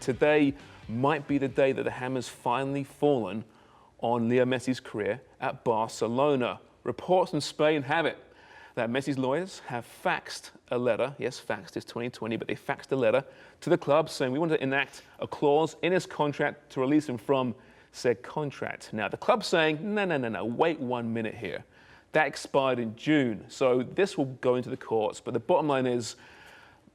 today might be the day that the hammer's finally fallen on Leo Messi's career at Barcelona. Reports from Spain have it that Messi's lawyers have faxed a letter, yes, faxed is 2020, but they faxed a letter to the club saying we want to enact a clause in his contract to release him from said contract. Now, the club's saying, no, wait 1 minute here. That expired in June, so this will go into the courts. But the bottom line is,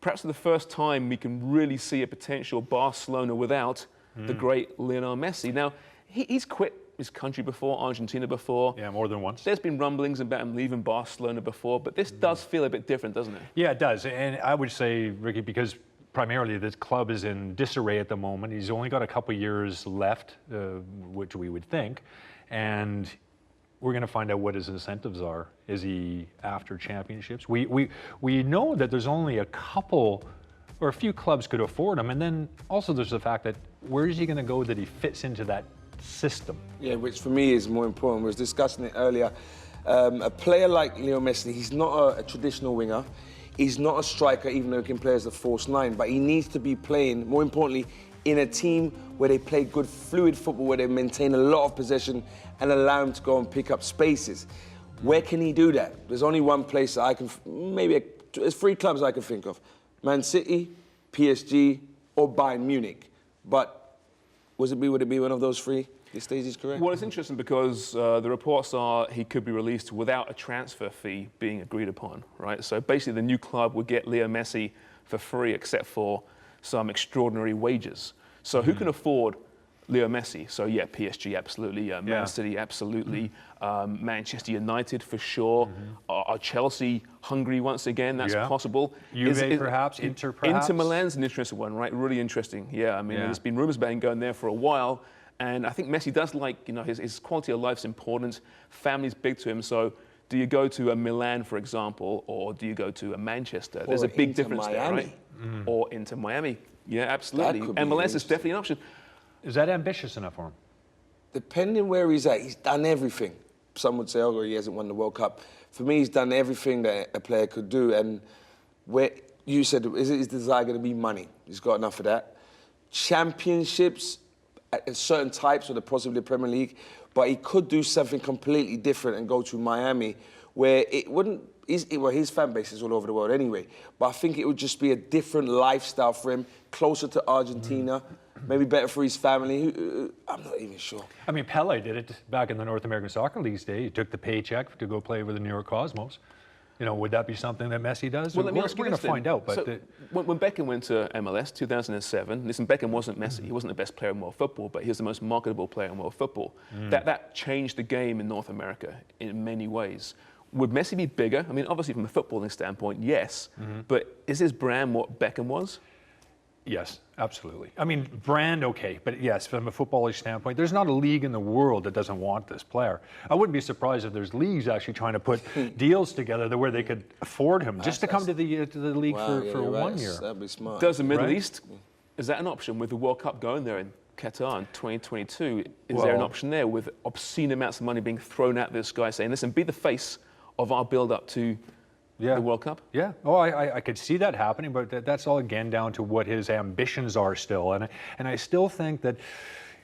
perhaps for the first time, we can really see a potential Barcelona without the great Lionel Messi. Now, he's quit his country before, Argentina before. Yeah, more than once. There's been rumblings about him leaving Barcelona before, but this does feel a bit different, doesn't it? Yeah, it does. And I would say, Ricky, because primarily this club is in disarray at the moment. He's only got a couple years left, which we would think. And we're going to find out what his incentives are. Is he after championships? We know that there's only a couple or a few clubs could afford him. And then also there's the fact that where is he going to go that he fits into that system? Yeah, which for me is more important. We was discussing it earlier. A player like Leo Messi, he's not a traditional winger. He's not a striker, even though he can play as a false nine, but he needs to be playing, more importantly, in a team where they play good, fluid football, where they maintain a lot of possession and allow him to go and pick up spaces. Where can he do that? There's only one place that I can, there's 3 clubs I can think of. Man City, PSG, or Bayern Munich. But would it be one of those 3? This stage is correct. Well, it's interesting because the reports are he could be released without a transfer fee being agreed upon, right? So basically the new club would get Leo Messi for free except for some extraordinary wages. So who can afford Leo Messi? So yeah, PSG absolutely, Man City absolutely, Manchester United for sure. Are Chelsea hungry once again? That's possible. Juve perhaps, Inter perhaps? Inter Milan's an interesting one, right? Really interesting. Yeah, I mean, there's been rumours about him going there for a while. And I think Messi does like, his quality of life's important. Family's big to him. So do you go to a Milan, for example, or do you go to a Manchester? There's a big difference there, right? Or into Miami. Yeah, absolutely. MLS is definitely an option. Is that ambitious enough for him? Depending where he's at, he's done everything. Some would say, oh, he hasn't won the World Cup. For me, he's done everything that a player could do. And where you said, is his desire going to be money? He's got enough of that. Championships at certain types, or possibly the Premier League, but he could do something completely different and go to Miami, where it wouldn't. His fan base is all over the world anyway. But I think it would just be a different lifestyle for him, closer to Argentina. Maybe better for his family. I'm not even sure. I mean, Pele did it back in the North American Soccer League's day. He took the paycheck to go play with the New York Cosmos. Would that be something that Messi does? Well, we're going to find out. But so when Beckham went to MLS 2007, listen, Beckham wasn't Messi. He wasn't the best player in world football, but he was the most marketable player in world football. That changed the game in North America in many ways. Would Messi be bigger? I mean, obviously from a footballing standpoint, yes. But is his brand what Beckham was? Yes, absolutely. I mean, brand, okay, but yes, from a footballish standpoint, there's not a league in the world that doesn't want this player. I wouldn't be surprised if there's leagues actually trying to put deals together where they could afford him just to come to the league for 1 year. That'd be smart. Does the Middle East, is that an option with the World Cup going there in Qatar in 2022? Is there an option there with obscene amounts of money being thrown at this guy saying, listen, be the face of our build-up to the World Cup? Yeah. Oh, I could see that happening, but that's all again down to what his ambitions are still. And I still think that,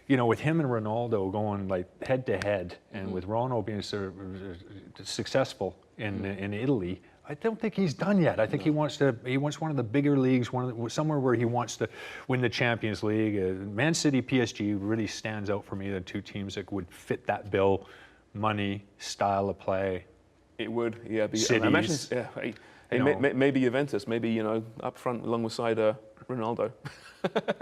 with him and Ronaldo going like head to head, and with Ronaldo being successful in Italy, I don't think he's done yet. I think he wants one of the bigger leagues, somewhere where he wants to win the Champions League. Man City, PSG really stands out for me. The 2 teams that would fit that bill: money, style of play. It would, yeah. Cities, I imagine, maybe Juventus, maybe up front alongside Ronaldo.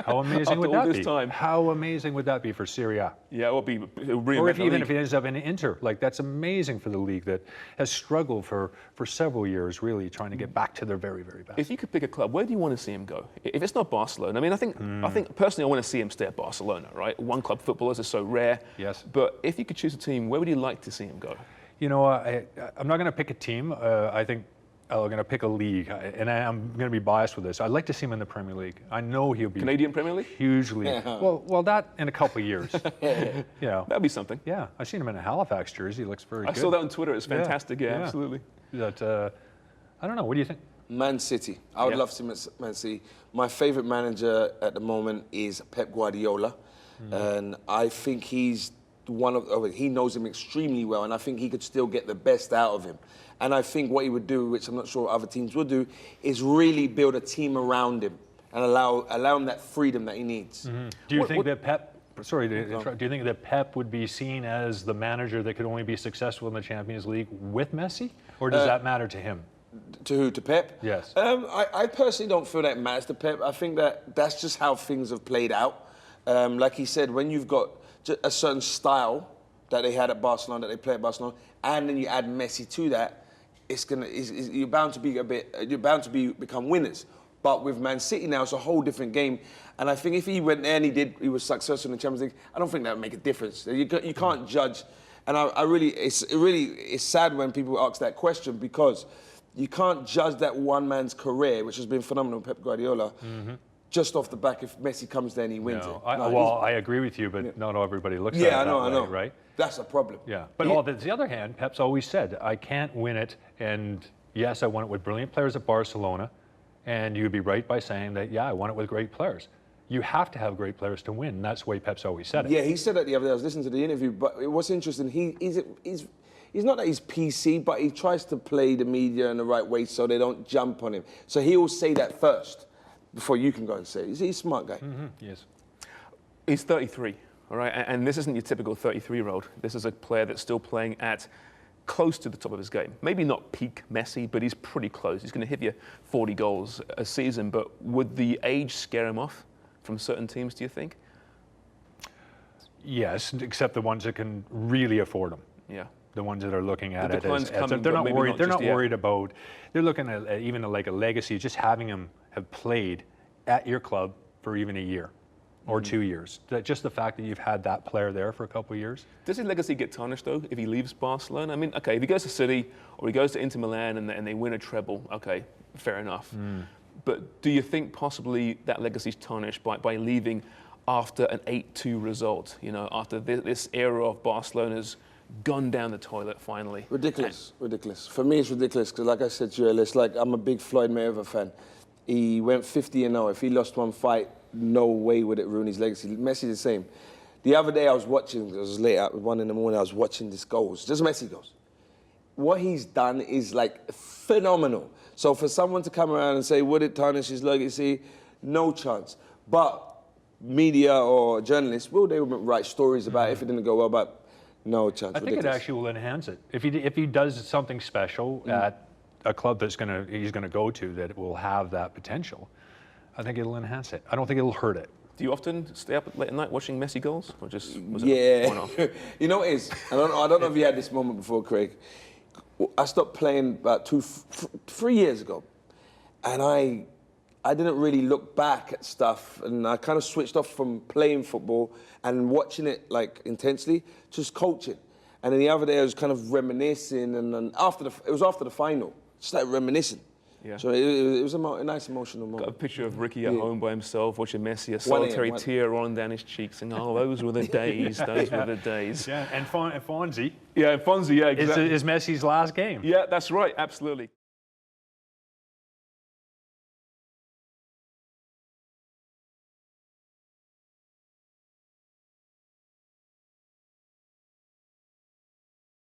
How amazing would that be? Time. How amazing would that be for Serie A? Yeah, it would be. Or even if he ends up in Inter, that's amazing for the league that has struggled for several years, really trying to get back to their very, very best. If you could pick a club, where do you want to see him go? If it's not Barcelona, I mean, I think personally, I want to see him stay at Barcelona, right? One club footballers are so rare. Yes. But if you could choose a team, where would you like to see him go? I'm not going to pick a team. I think I'm going to pick a league, and I'm going to be biased with this. I'd like to see him in the Premier League. I know he'll be Canadian Premier League. Hugely. Well, that in a couple of years. That'd be something. Yeah, I've seen him in a Halifax jersey. He looks very good. I saw that on Twitter. It's fantastic. Yeah, absolutely. But I don't know. What do you think? Man City. I would love to see Man City. My favourite manager at the moment is Pep Guardiola. And I think he's he knows him extremely well, and I think he could still get the best out of him. And I think what he would do, which I'm not sure other teams would do, is really build a team around him and allow him that freedom that he needs. Do you think that Pep? Sorry, do you think that Pep would be seen as the manager that could only be successful in the Champions League with Messi, or does that matter to him? To who? To Pep? Yes. I personally don't feel that matters to Pep. I think that's just how things have played out. Like he said, when you've got a certain style that they had at Barcelona, that they play at Barcelona, and then you add Messi to that, you're bound to become winners. But with Man City now, it's a whole different game. And I think if he went there and he was successful in the Champions League, I don't think that would make a difference. You can't judge. And it's sad when people ask that question, because you can't judge that one man's career, which has been phenomenal, Pep Guardiola, just off the back if Messi comes there and he wins it. I agree with you, but not everybody looks at it that way, I know. Right? That's a problem. Yeah, but on the other hand, Pep's always said, I can't win it, and yes, I won it with brilliant players at Barcelona, and you'd be right by saying that, yeah, I won it with great players. You have to have great players to win, and that's the way Pep's always said it. Yeah, he said that the other day. I was listening to the interview, but what's interesting, he's not that he's PC, but he tries to play the media in the right way so they don't jump on him. So he will say that first before you can go and say it. He's a smart guy. Yes. He's 33, all right? And this isn't your typical 33-year-old. This is a player that's still playing at close to the top of his game. Maybe not peak Messi, but he's pretty close. He's going to hit you 40 goals a season. But would the age scare him off from certain teams, do you think? Yes, except the ones that can really afford him. Yeah. The ones that are looking at it decline's coming, they're but not maybe worried. not They're just not yet. worried about. They're looking at even like a legacy, just having him have played at your club for even a year or 2 years. Just the fact that you've had that player there for a couple of years. Does his legacy get tarnished, though, if he leaves Barcelona? I mean, okay, if he goes to City or he goes to Inter Milan and they win a treble, okay, fair enough. But do you think possibly that legacy's tarnished by leaving after an 8-2 result, you know, after this era of Barcelona's gone down the toilet finally? Ridiculous. For me, it's ridiculous because, like I said to you earlier, it's like I'm a big Floyd Mayweather fan. He went 50-0. If he lost one fight, no way would it ruin his legacy. Messi the same. The other day I was watching, it was late at 1 a.m, I was watching this goals, just Messi goals. What he's done is like phenomenal. So for someone to come around and say, would it tarnish his legacy? No chance. But media or journalists, they would write stories about it if it didn't go well, but no chance. I think it actually will enhance it. If he does something special at a club he's gonna go to that will have that potential, I think it'll enhance it. I don't think it'll hurt it. Do you often stay up late at night watching Messi goals, or just was it one-off? You know what it is? I don't know if you had this moment before, Craig. I stopped playing about 3 years ago, and I didn't really look back at stuff, and I kind of switched off from playing football and watching it like intensely, just coaching. And then the other day I was kind of reminiscing, and then it was after the final, just like reminiscing. Yeah. So it was a nice emotional moment. Got a picture of Ricky at home by himself watching Messi, a solitary tear rolling down his cheeks, and those were the days, those were the days. Yeah, and Fonzie. Yeah, Fonzie, yeah, exactly. Is Messi's last game. Yeah, that's right, absolutely.